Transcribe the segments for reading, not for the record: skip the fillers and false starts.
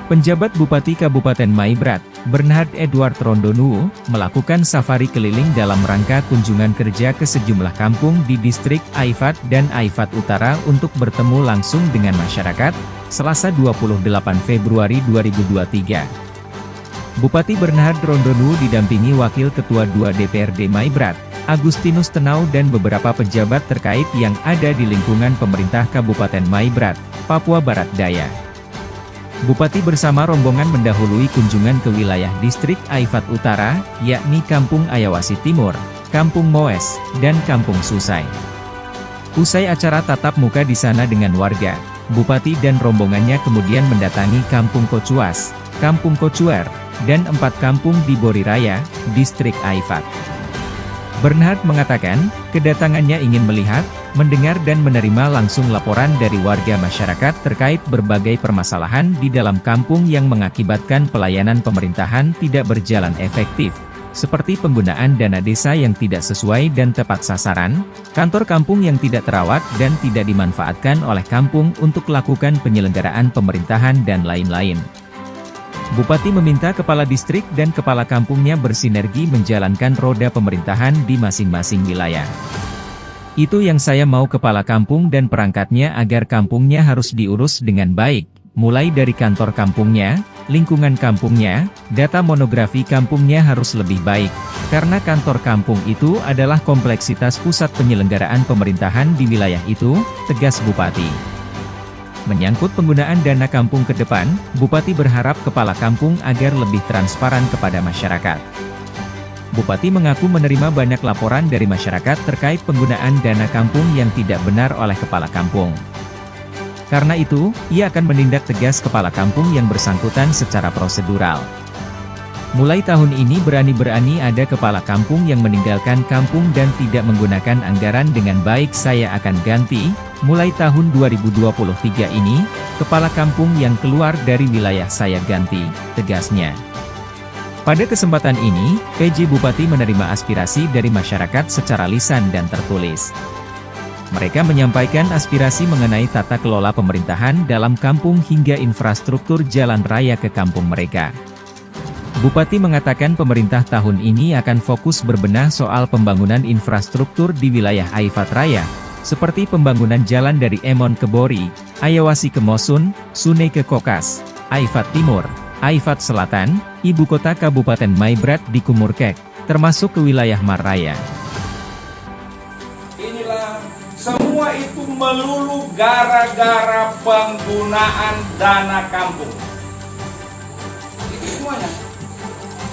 Penjabat Bupati Kabupaten Maibrat, Bernhard Edward Rondonuo, melakukan safari keliling dalam rangka kunjungan kerja ke sejumlah kampung di distrik Aifat dan Aifat Utara untuk bertemu langsung dengan masyarakat, Selasa 28 Februari 2023. Bupati Bernhard Rondonuo didampingi Wakil Ketua 2 DPRD Maibrat, Agustinus Tenau dan beberapa pejabat terkait yang ada di lingkungan pemerintah Kabupaten Maibrat, Papua Barat Daya. Bupati bersama rombongan mendahului kunjungan ke wilayah distrik Aifat Utara, yakni Kampung Ayawasi Timur, Kampung Moes, dan Kampung Susai. Usai acara tatap muka di sana dengan warga, Bupati dan rombongannya kemudian mendatangi Kampung Kocuas, Kampung Kocuer, dan 4 kampung di Boriraya, distrik Aifat. Bernhard mengatakan, kedatangannya ingin melihat, mendengar dan menerima langsung laporan dari warga masyarakat terkait berbagai permasalahan di dalam kampung yang mengakibatkan pelayanan pemerintahan tidak berjalan efektif, seperti penggunaan dana desa yang tidak sesuai dan tepat sasaran, kantor kampung yang tidak terawat dan tidak dimanfaatkan oleh kampung untuk lakukan penyelenggaraan pemerintahan dan lain-lain. Bupati meminta kepala distrik dan kepala kampungnya bersinergi menjalankan roda pemerintahan di masing-masing wilayah. Itu yang saya mau kepala kampung dan perangkatnya agar kampungnya harus diurus dengan baik, mulai dari kantor kampungnya, lingkungan kampungnya, data monografi kampungnya harus lebih baik, karena kantor kampung itu adalah kompleksitas pusat penyelenggaraan pemerintahan di wilayah itu, tegas Bupati. Menyangkut penggunaan dana kampung ke depan, Bupati berharap kepala kampung agar lebih transparan kepada masyarakat. Bupati mengaku menerima banyak laporan dari masyarakat terkait penggunaan dana kampung yang tidak benar oleh kepala kampung. Karena itu, ia akan menindak tegas kepala kampung yang bersangkutan secara prosedural. Mulai tahun ini berani-berani ada kepala kampung yang meninggalkan kampung dan tidak menggunakan anggaran dengan baik, saya akan ganti. Mulai tahun 2023 ini, kepala kampung yang keluar dari wilayah saya ganti, tegasnya. Pada kesempatan ini, PJ Bupati menerima aspirasi dari masyarakat secara lisan dan tertulis. Mereka menyampaikan aspirasi mengenai tata kelola pemerintahan dalam kampung hingga infrastruktur jalan raya ke kampung mereka. Bupati mengatakan pemerintah tahun ini akan fokus berbenah soal pembangunan infrastruktur di wilayah Aifat Raya, seperti pembangunan jalan dari Emon ke Bori, Ayawasi ke Mosun, Sune ke Kokas, Aifat Timur, Aifat Selatan, ibu kota Kabupaten Maibrat di Kumurkek, termasuk ke wilayah Marraya. Inilah semua itu melulu gara-gara penggunaan dana kampung. Itu semuanya.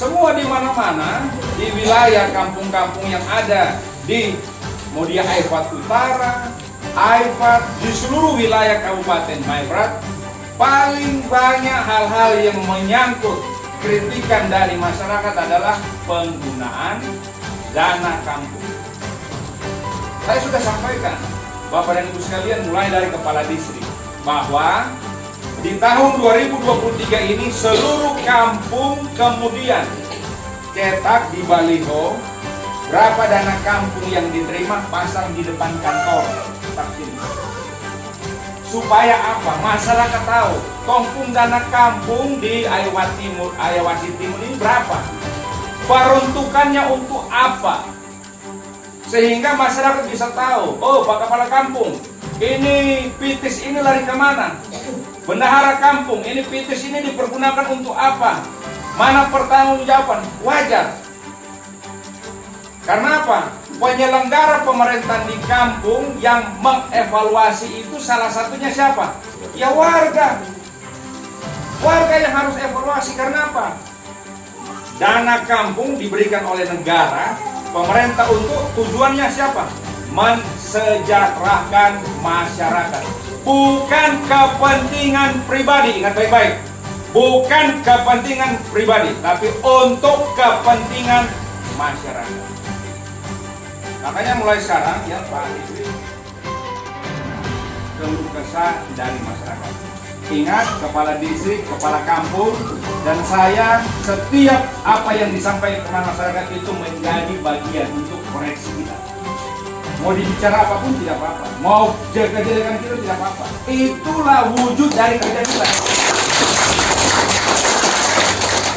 Semua di mana-mana, di wilayah kampung-kampung yang ada di Modia Aifat Utara, Aifat, di seluruh wilayah Kabupaten Maibrat, paling banyak hal-hal yang menyangkut kritikan dari masyarakat adalah penggunaan dana kampung. Saya sudah sampaikan, Bapak dan Ibu sekalian, mulai dari kepala distrik, bahwa di tahun 2023 ini seluruh kampung kemudian cetak di baliho berapa dana kampung yang diterima, pasang di depan kantor. Supaya apa? Masyarakat tahu kampung dana kampung di Ayawasi Timur ini berapa, peruntukannya untuk apa, sehingga masyarakat bisa tahu, oh Pak Kepala Kampung, ini pitis ini lari kemana? Bendahara kampung, ini pitis ini dipergunakan untuk apa? Mana pertanggungjawaban? Wajar. Karena apa? Penyelenggara pemerintahan di kampung yang mengevaluasi itu salah satunya siapa? Ya warga. Warga yang harus evaluasi, karena apa? Dana kampung diberikan oleh negara, pemerintah untuk tujuannya siapa? Mensejahterakan masyarakat. Bukan kepentingan pribadi, ingat baik-baik. Bukan kepentingan pribadi, tapi untuk kepentingan masyarakat. Makanya mulai sekarang ya Pak Distrik, keluh kesah dari masyarakat. Ingat, kepala distrik, kepala kampung, dan saya, setiap apa yang disampaikan masyarakat itu menjadi bagian untuk koreksi kita. Mau dibicara apapun tidak apa-apa, mau jaga-jagakan kita tidak apa-apa. Itulah wujud dari kerja kita.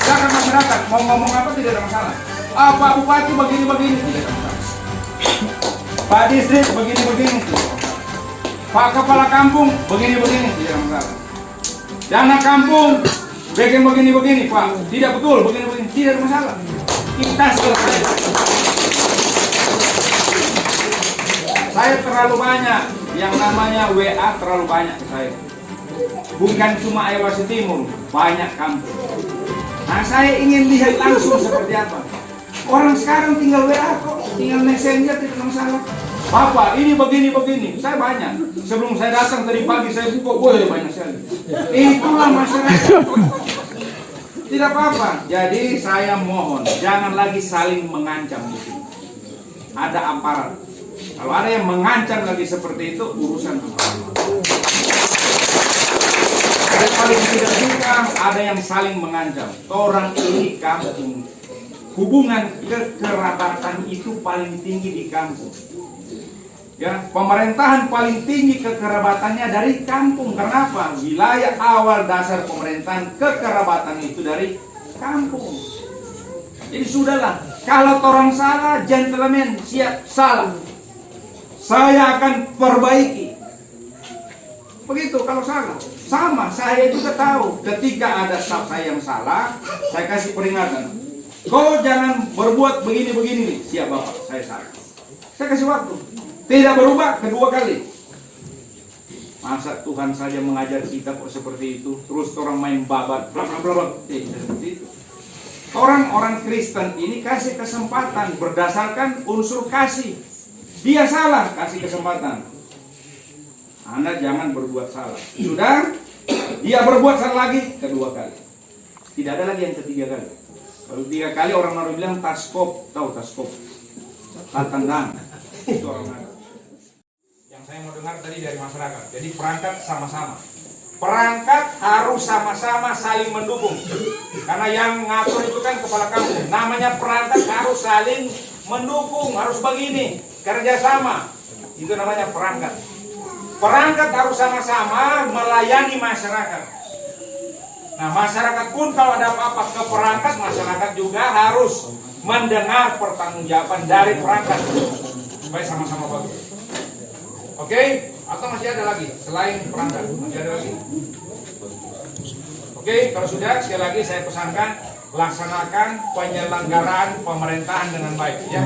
Silakan masyarakat mau ngomong apa tidak ada masalah. Pak Bupati begini-begini tidak ada masalah. Pak Distrik begini-begini tidak ada masalah. Pak Kepala Kampung begini-begini tidak ada masalah. Dana kampung bikin begini-begini Pak, tidak betul begini-begini tidak ada masalah. Kita selesai. Saya terlalu banyak yang namanya WA terlalu banyak ke saya. Bukan cuma Ayawasi Timur, banyak kampung. Nah saya ingin lihat langsung seperti apa. Orang sekarang tinggal WA kok, tinggal messenger tidak masalah. Bapak ini begini-begini, saya banyak. Sebelum saya datang tadi pagi saya buka, wah banyak sekali. Itulah masyarakat. Tidak apa-apa. Jadi saya mohon jangan lagi saling mengancam di sini. Ada aparat. Kalau ada yang mengancam lagi seperti itu urusan aparat. Ada paling tidak suka, ada yang saling mengancam. Orang ini kampung. Hubungan kekerabatan itu paling tinggi di kampung. Ya, pemerintahan paling tinggi kekerabatannya dari kampung. Kenapa? Wilayah awal dasar pemerintahan kekerabatan itu dari kampung. Jadi sudahlah, kalau orang salah, gentleman siap salah. Saya akan perbaiki. Begitu kalau salah. Sama, saya juga tahu. Ketika ada staff saya yang salah, saya kasih peringatan. Kau jangan berbuat begini-begini. Siap Bapak, saya salah. Saya kasih waktu. Tidak berubah kedua kali. Masa Tuhan saja mengajar kita kok seperti itu. Terus orang main babat, bla bla bla. Seperti itu. Orang-orang Kristen ini kasih kesempatan berdasarkan unsur kasih. Dia salah, kasih kesempatan. Anda jangan berbuat salah. Sudah? Dia berbuat salah lagi kedua kali. Tidak ada lagi yang ketiga kali. Kalau 3 kali orang baru bilang taskop, tahu taskop? Tandang. Itu orang ada. Yang saya mau dengar tadi dari masyarakat. Jadi perangkat sama-sama. Perangkat harus sama-sama saling mendukung. Karena yang ngatur itu kan kepala kampung. Namanya perangkat harus saling mendukung, harus begini, kerjasama. Itu namanya perangkat. Perangkat harus sama-sama melayani masyarakat. Nah, masyarakat pun kalau ada apa-apa ke perangkat, masyarakat juga harus mendengar pertanggungjawaban dari perangkat. Supaya sama-sama bagus. Oke? Atau masih ada lagi selain perangkat? Masih ada lagi? Oke, kalau sudah sekali lagi saya pesankan laksanakan penyelenggaraan pemerintahan dengan baik ya,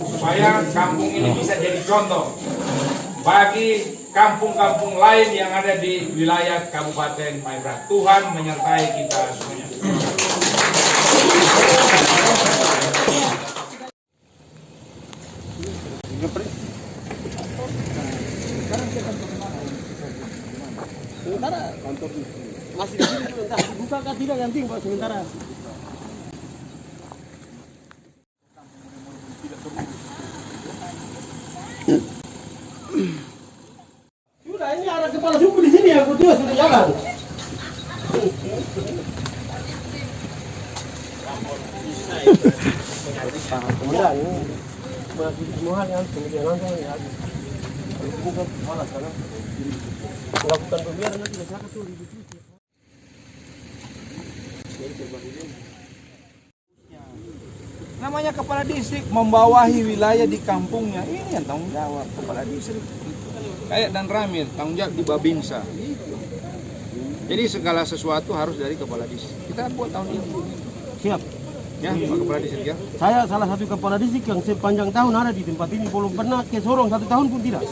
supaya kampung ini bisa jadi contoh bagi kampung-kampung lain yang ada di wilayah Kabupaten Maibrat. Tuhan menyertai kita semuanya. Sementara kantor masih di sini, entah dibuka kah tidak nanti Pak sementara. Sudah ini ada kepala suku di sini aku juga sudah jalan. Komandan ini masih semua hal yang kemudian langsung ya. Bukan malas karena melakukan pembiaran nanti masyarakat tuh ribut. Namanya kepala distrik membawahi wilayah di kampungnya, ini yang tanggung jawab kepala distrik. Kayak dan Ramil tanggung jawab di Babinsa. Jadi segala sesuatu harus dari kepala distrik. Kita buat tahun ini. Siap. Ya, Pak Kepala Distrik ya. Saya salah satu kepala distrik yang sepanjang tahun ada di tempat ini, belum pernah ke Sorong 1 tahun pun tidak.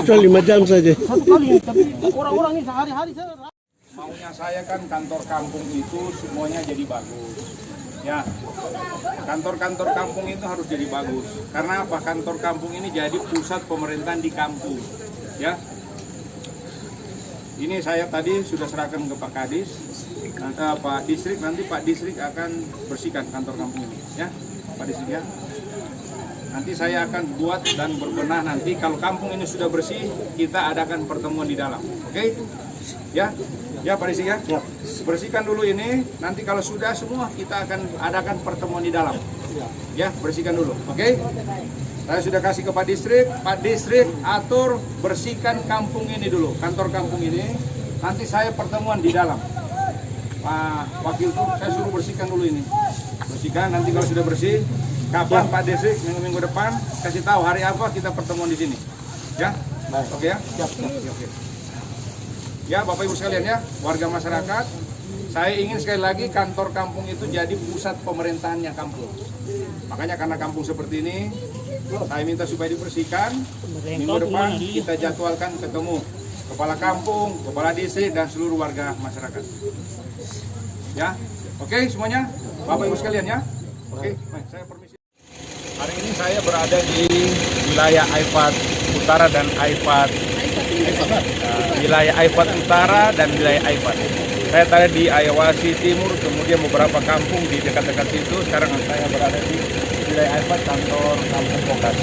Cuma 5 jam saja. 1 kali, tapi orang-orang ini sehari-hari saya. Maunya saya kan kantor kampung itu semuanya jadi bagus. Ya, kantor-kantor kampung itu harus jadi bagus. Karena apa? Kantor kampung ini jadi pusat pemerintahan di kampung. Ya, ini saya tadi sudah serahkan ke Pak Kadis. Pak Distrik, nanti Pak Distrik akan bersihkan kantor kampung ini, ya, Pak Distrik ya. Nanti saya akan buat dan berbenah nanti kalau kampung ini sudah bersih, kita adakan pertemuan di dalam, oke? Ya, ya Pak Distrik ya. Bersihkan dulu ini, nanti kalau sudah semua kita akan adakan pertemuan di dalam, ya, bersihkan dulu, oke? Saya sudah kasih ke Pak Distrik atur bersihkan kampung ini dulu, kantor kampung ini. Nanti saya pertemuan di dalam. Pak Wakil tuh saya suruh bersihkan dulu ini. Bersihkan, nanti kalau sudah bersih, kapan Pak Desi minggu depan kasih tahu hari apa kita pertemuan di sini. Ya? Oke ya? Oke. Ya Bapak Ibu sekalian ya, warga masyarakat, saya ingin sekali lagi kantor kampung itu jadi pusat pemerintahannya kampung. Makanya karena kampung seperti ini, saya minta supaya dibersihkan. Minggu depan kita jadwalkan ketemu kepala kampung, kepala desa dan seluruh warga masyarakat. Ya, oke semuanya, Bapak Ibu sekalian ya. Oke, baik, saya permisi. Hari ini saya berada di wilayah Aifat Utara dan Aifat wilayah Aifat Utara dan wilayah Aifat. Saya tadi di Ayawasi Timur, kemudian beberapa kampung di dekat-dekat situ. Sekarang saya berada di wilayah Aifat, kantor kampung Pokas.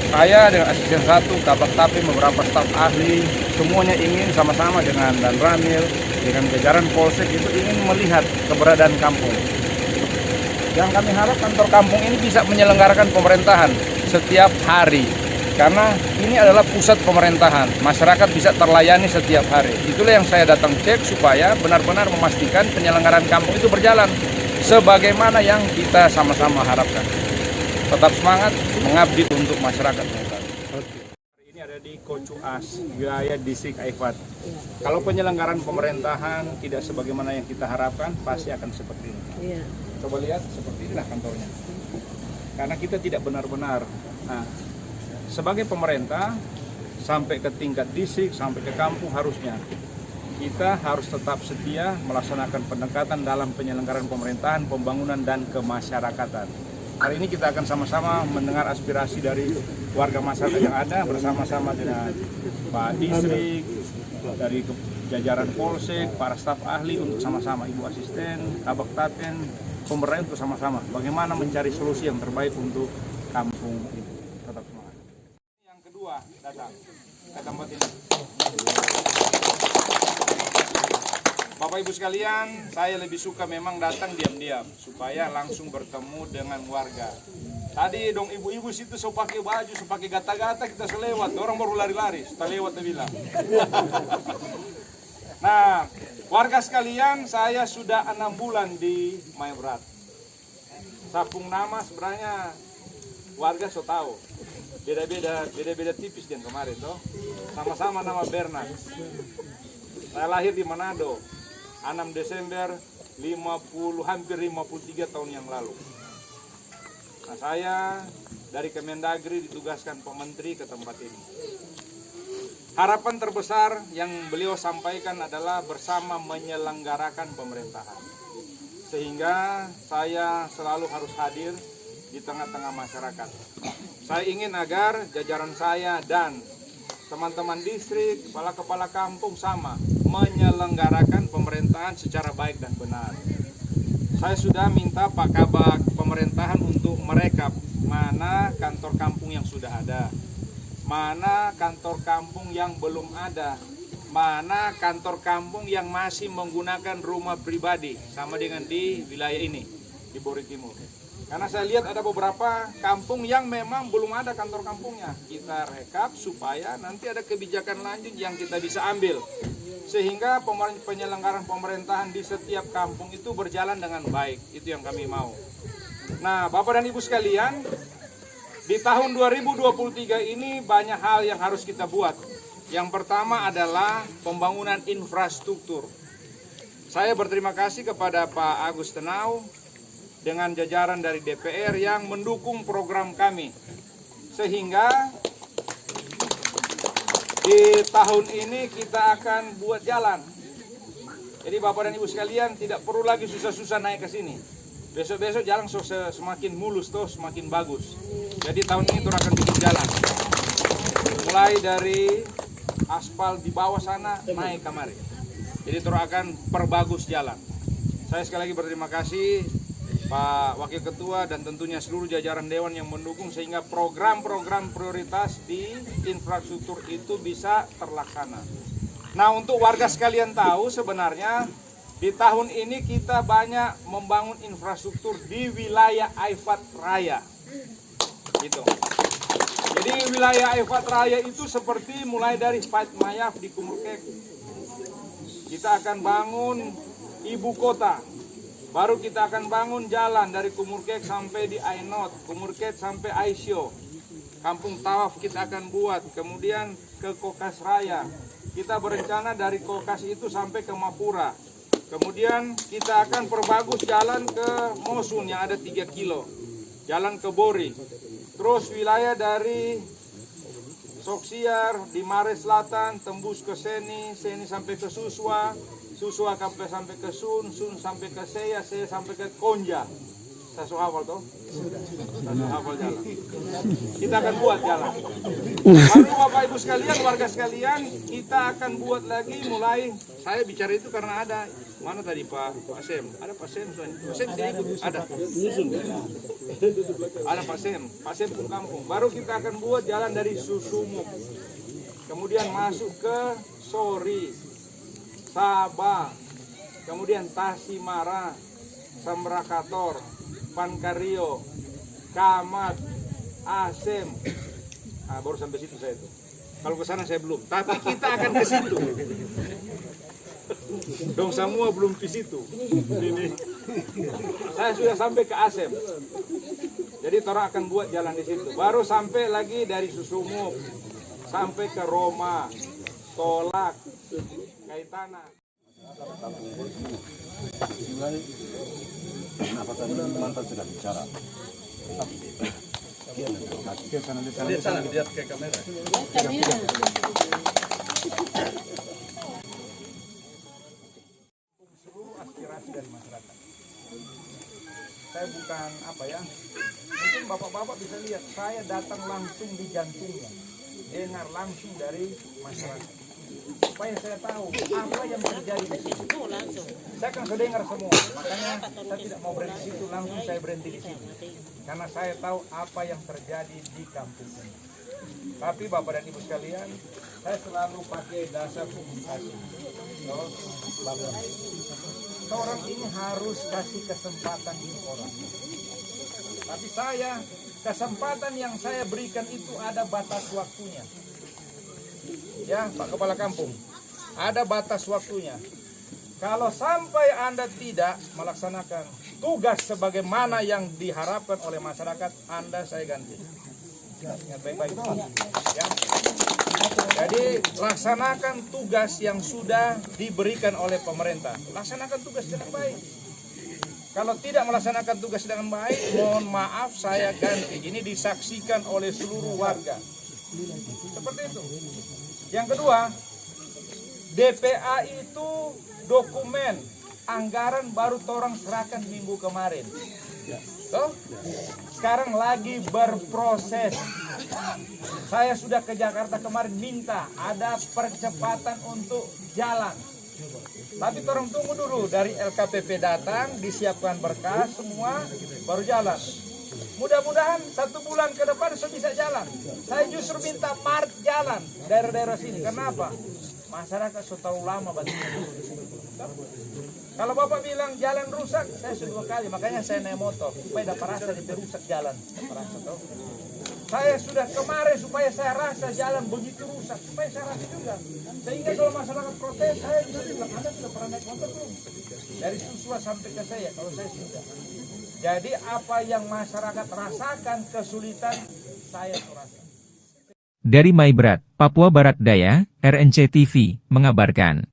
Saya dengan asisten 1, Kabak Tapim, beberapa staf ahli, semuanya ingin sama-sama dengan Dan Ramil, dengan jajaran Polsek itu ingin melihat keberadaan kampung. Yang kami harap kantor kampung ini bisa menyelenggarakan pemerintahan setiap hari. Karena ini adalah pusat pemerintahan, masyarakat bisa terlayani setiap hari. Itulah yang saya datang cek supaya benar-benar memastikan penyelenggaraan kampung itu berjalan sebagaimana yang kita sama-sama harapkan. Tetap semangat, mengabdi untuk masyarakat. Ini ada di Kocuas, wilayah distrik Aifat. Kalau penyelenggaraan pemerintahan tidak sebagaimana yang kita harapkan, pasti akan seperti ini. Coba lihat, seperti inilah kantornya. Karena kita tidak benar-benar. Sebagai pemerintah, sampai ke tingkat distrik, sampai ke kampung harusnya kita harus tetap setia melaksanakan pendekatan dalam penyelenggaraan pemerintahan, pembangunan, dan kemasyarakatan. Hari ini kita akan sama-sama mendengar aspirasi dari warga masyarakat yang ada bersama-sama dengan Pak Distrik, dari jajaran Polsek, para staf ahli untuk sama-sama, Ibu Asisten, Kabak Tapen, pemerintah untuk sama-sama bagaimana mencari solusi yang terbaik untuk kampung ini. Tetap semangat. Yang kedua datang ke tempat ini. Bapak Ibu sekalian, saya lebih suka memang datang diam-diam supaya langsung bertemu dengan warga. Tadi dong ibu-ibu situ so pakai baju, so pakai gata-gata, kita selewat, orang baru lari-lari, setelah lewat dia bilang. Nah, warga sekalian, saya sudah 6 bulan di Maibrat. Sapung nama sebenarnya warga so tahu. Beda-beda tipis yang kemarin toh. Sama-sama nama Bernard. Saya lahir di Manado. 6 Desember hampir 53 tahun yang lalu. Nah, saya dari Kemendagri ditugaskan Pak Menteri ke tempat ini. Harapan terbesar yang beliau sampaikan adalah bersama menyelenggarakan pemerintahan. Sehingga saya selalu harus hadir di tengah-tengah masyarakat. Saya ingin agar jajaran saya dan teman-teman distrik, kepala-kepala kampung sama menyelenggarakan pemerintahan secara baik dan benar. Saya sudah minta Pak Kabak pemerintahan untuk merekap mana kantor kampung yang sudah ada, mana kantor kampung yang belum ada, mana kantor kampung yang masih menggunakan rumah pribadi, sama dengan di wilayah ini, di Bori Timur. Karena saya lihat ada beberapa kampung yang memang belum ada kantor kampungnya. Kita rekap supaya nanti ada kebijakan lanjut yang kita bisa ambil. Sehingga penyelenggaraan pemerintahan di setiap kampung itu berjalan dengan baik. Itu yang kami mau. Nah, Bapak dan Ibu sekalian, di tahun 2023 ini banyak hal yang harus kita buat. Yang pertama adalah pembangunan infrastruktur. Saya berterima kasih kepada Pak Agus Tenau dengan jajaran dari DPR yang mendukung program kami. Sehingga di tahun ini kita akan buat jalan. Jadi Bapak dan Ibu sekalian tidak perlu lagi susah-susah naik ke sini. Besok-besok jalan semakin mulus tuh, semakin bagus. Jadi tahun ini kita akan bikin jalan. Mulai dari aspal di bawah sana naik kemari. Jadi kita akan perbagus jalan. Saya sekali lagi berterima kasih Pak Wakil Ketua dan tentunya seluruh jajaran Dewan yang mendukung sehingga program-program prioritas di infrastruktur itu bisa terlaksana. Nah, untuk warga sekalian tahu sebenarnya di tahun ini kita banyak membangun infrastruktur di wilayah Aifat Raya. Gitu. Jadi wilayah Aifat Raya itu seperti mulai dari Pait Mayaf di Kumurkek. Kita akan bangun ibu kota. Baru kita akan bangun jalan dari Kumurkek sampai di Ainot, Kumurkek sampai Aisyo. Kampung Tawaf kita akan buat, kemudian ke Kokas Raya. Kita berencana dari Kokas itu sampai ke Mapura. Kemudian kita akan perbagus jalan ke Mosun yang ada 3 kilo. Jalan ke Bori. Terus wilayah dari Soksiar, di Mare Selatan, tembus ke Seni, Seni sampai ke Suswa, Suswa sampai ke Sun, Sun sampai ke Seya, Seya sampai ke Konja. Saya hafal toh? Saya hafal jalan. Kita akan buat jalan. Baru Bapak Ibu sekalian, warga sekalian, kita akan buat lagi mulai. Saya bicara itu karena ada mana tadi Pak Sem? Ada Pak Sem, Pak Sem tidak ikut. Ada. Ada Pak Sem pun kampung. Baru kita akan buat jalan dari Susumuk, kemudian masuk ke Sori, Sabah, kemudian Tasimara, Samrakator, Pankario, Kamat, Asem. Nah, baru sampai situ saya itu. Kalau ke sana saya belum, tapi kita akan ke situ. Dong semua belum ke situ. Ini. Saya sudah sampai ke Asem. Jadi orang akan buat jalan di situ. Baru sampai lagi dari Susumuk sampai ke Roma, Tolak, Kaitana. Apa tadi mantan sudah bicara? Lihat sana, lihat ke kamera. Seluruh aspirasi dari masyarakat. Saya bukan apa ya, mungkin bapak-bapak bisa lihat, saya datang langsung di jantungnya, dengar langsung dari masyarakat, supaya saya tahu apa yang terjadi di situ. Saya akan dengar semua, makanya saya tidak mau berhenti di situ, langsung saya berhenti di sini, karena saya tahu apa yang terjadi di kampung ini. Tapi Bapak dan Ibu sekalian, saya selalu pakai dasar komunikasi. Orang ini harus kasih kesempatan di orang. Tapi kesempatan yang saya berikan itu ada batas waktunya. Ya, Pak Kepala Kampung, ada batas waktunya. Kalau sampai Anda tidak melaksanakan tugas sebagaimana yang diharapkan oleh masyarakat, Anda saya ganti. Ingat baik-baik. Ya. Jadi laksanakan tugas yang sudah diberikan oleh pemerintah. Laksanakan tugas dengan baik. Kalau tidak melaksanakan tugas dengan baik, mohon maaf saya ganti. Ini disaksikan oleh seluruh warga. Seperti itu. Yang kedua, DPA itu dokumen anggaran baru torang serahkan minggu kemarin. Toh? Sekarang lagi berproses. Saya sudah ke Jakarta kemarin minta ada percepatan untuk jalan. Tapi torang tunggu dulu dari LKPP datang, disiapkan berkas semua, baru jalan. Mudah-mudahan 1 bulan ke depan sudah bisa jalan. Saya justru minta Maret jalan daerah-daerah sini. Kenapa? Masyarakat sudah terlalu lama bantunya dulu di sini. Kalau Bapak bilang jalan rusak, saya sudah 2 kali, makanya saya naik motor supaya dapat rasa di rusak jalan. Saya sudah kemarin supaya saya rasa jalan begitu rusak, supaya saya rasa juga. Sehingga kalau masyarakat protes, saya bisa bilang, Anda sudah pernah naik motor belum? Dari Suswa sampai ke saya, kalau saya sudah. Jadi apa yang masyarakat rasakan kesulitan, saya rasakan. Dari Maibrat, Papua Barat Daya, RNC TV, mengabarkan.